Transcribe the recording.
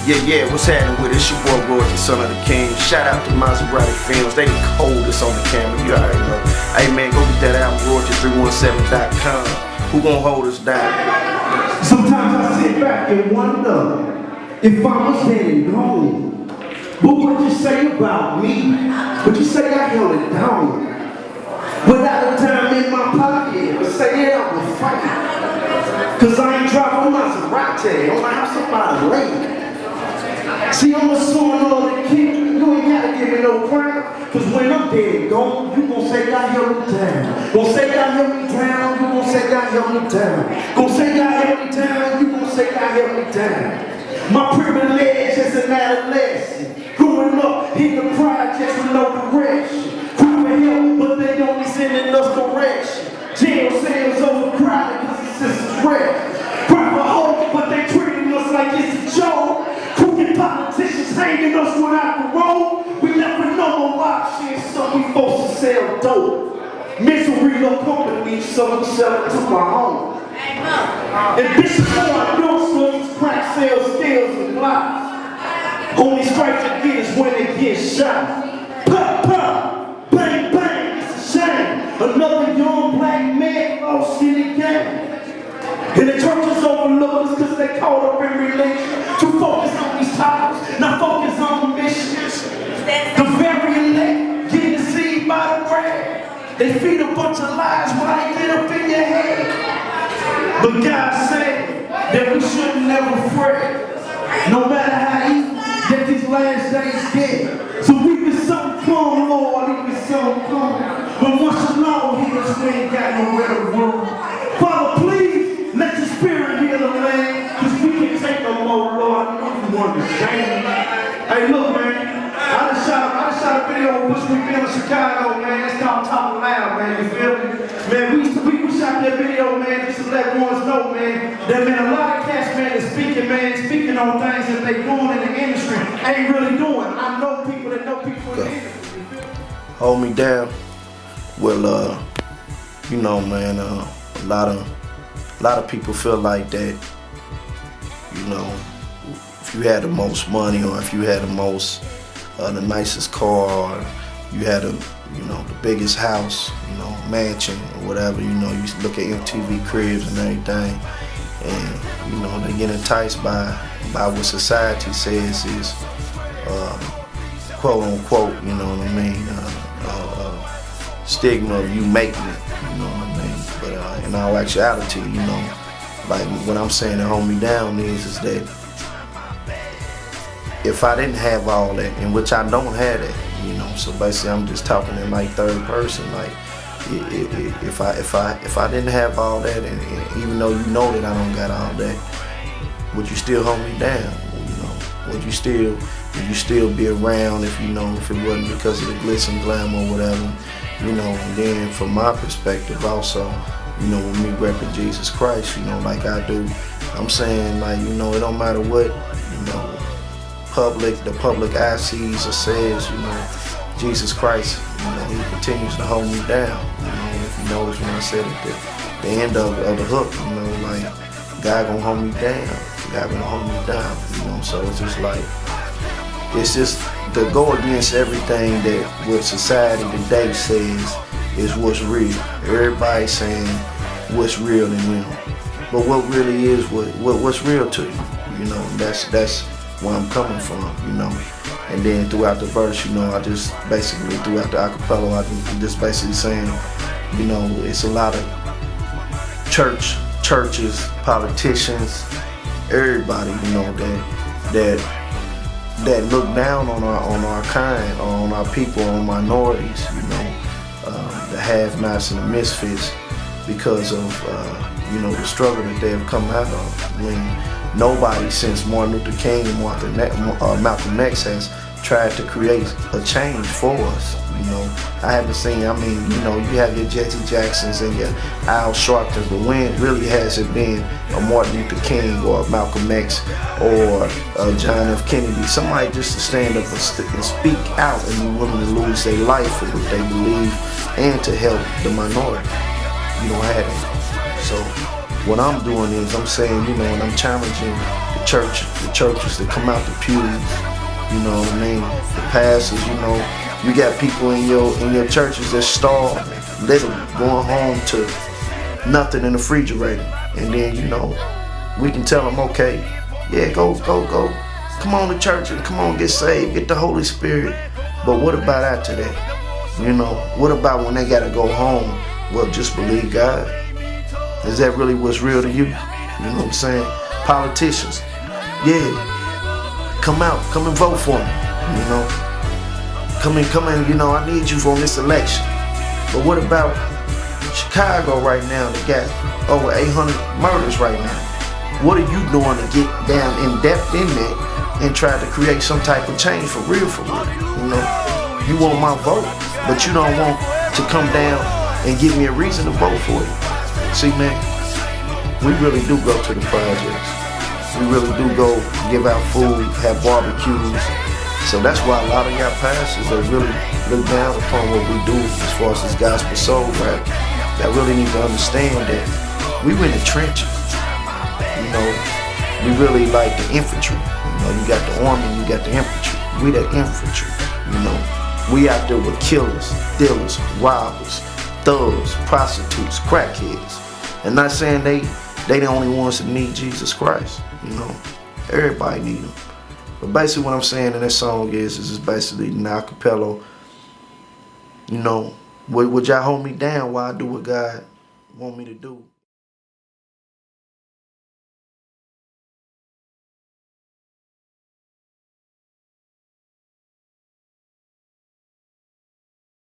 Yeah, what's happening with it? It's your boy Royalty, son of the king. Shout out to Maserati Films, they the coldest on the camera, you already know. Hey man, go get that album, Royalty317.com. Who gon' hold us down? Sometimes I sit back and wonder if I was dead and gone. What would you say about me? Would you say I held it down? Without a dime in my pocket, but say that I was fighting. Cause I ain't driving Maserati on my house on my lane. See, I'm a son of the king, you ain't gotta give me no crown. Cause when I'm dead and gone, you gon' say God held me down. Gon' say God held me down, you gon' say God held me down. Gon' say God held me down, you gon' say God held me down. My privilege as an adolescent, growing up in the projects with no direction. Cry for help, but they only sending us direction. Jail cells overcrowded cause the system's wrecked. Cry for hope, but they treating us like it's a joke. Crooked politicians hanging us without the road. We left with no more options, so we forced to sell dope. Misery no company, so we sell it to my home. And this is how I know slugs, crack sales, scales, and blocks. Only strikes I get is when they get shot. Pop, pop, bang, bang, it's a shame. Another young black man lost in the game. And the churches overlook us because they caught up in religion. To focus on these topics, not focus on the missions. The very elect get deceived by the bread. They feed a bunch of lies while they get up in your head. But God said that we should never fret, no matter how evil that these last days get. So we can something come, Lord, we can something come. But once you know, we ain't got nowhere to run. Father, please let your spirit heal the land, cause we can take no more, Lord. I know you want to shame. Hey, look, man. I just shot a video of Bush Week in Chicago, man. It's called Talking Loud, man. You feel me? Man, we shot that video, man, just to let ones know, man, that, man, a lot of cats, man, is speaking on things that they doing in the industry, ain't really doing. I know people that know people in the industry. Hold Me Down. Well, you know, man, a lot of people feel like that, you know, if you had the most money or if you had the nicest car or you had the biggest house, mansion or whatever, you look at MTV Cribs and everything, and they get enticed by what society says is quote unquote, you know what I mean, stigma of you making it, you know what I mean. But in all actuality, like what I'm saying to hold me down is that if I didn't have all that, in which I don't have that, so basically I'm just talking in like third person, like if I didn't have all that, and even though you know that I don't got all that, would you still hold me down? Would you still be around if if it wasn't because of the glitz and glam or whatever, and then from my perspective also, with me repping Jesus Christ, like I do, I'm saying like, it don't matter what, the public eye sees or says, Jesus Christ, he continues to hold me down. If you notice when I said at the end of the hook, like God gonna hold me down. God gonna hold me down. So it's just like, it's just to go against everything that what society today says is what's real. Everybody's saying what's real in them, but what really is what's real to you. That's where I'm coming from. And then throughout the verse, I just basically throughout the acapella, I'm just basically saying, it's a lot of churches, politicians, everybody, that look down on our kind, on our people, on minorities, the have-nots and the misfits, because of the struggle that they have come out of. When nobody since Martin Luther King and Malcolm X has tried to create a change for us. I haven't seen, you have your Jesse Jacksons and your Al Sharptons, but when really has it been a Martin Luther King or a Malcolm X or a John F. Kennedy, somebody just to stand up and speak out and be willing to lose their life for what they believe and to help the minority? You don't have it. So what I'm doing is I'm saying, you know, and I'm challenging the churches to come out the pews, you know what I mean? The pastors, you know, you got people in your churches that starve, literally going home to nothing in the refrigerator. And then, you know, we can tell them, okay, yeah, go. Come on to church and come on, get saved, get the Holy Spirit. But what about after that? You know, what about when they gotta go home? Well, just believe God. Is that really what's real to you? You know what I'm saying? Politicians, yeah, come out, come and vote for me. You know, come in, you know, I need you on this election. But what about Chicago right now? They got over 800 murders right now. What are you doing to get down in depth in that and try to create some type of change for real? You know, you want my vote, but you don't want to come down and give me a reason to vote for you. See, man, we really do go to the projects. We really do go give out food, have barbecues. So that's why a lot of y'all pastors that really look down upon what we do as far as this gospel soul rap, that really need to understand that we in the trenches. You know, we really like the infantry. You know, you got the army, you got the infantry. We that infantry, you know. We out there with killers, dealers, robbers, thugs, prostitutes, crackheads. And not saying they the only ones that need Jesus Christ, you know. Everybody need him. But basically what I'm saying in this song is basically an acapella, you know, would y'all hold me down while I do what God want me to do?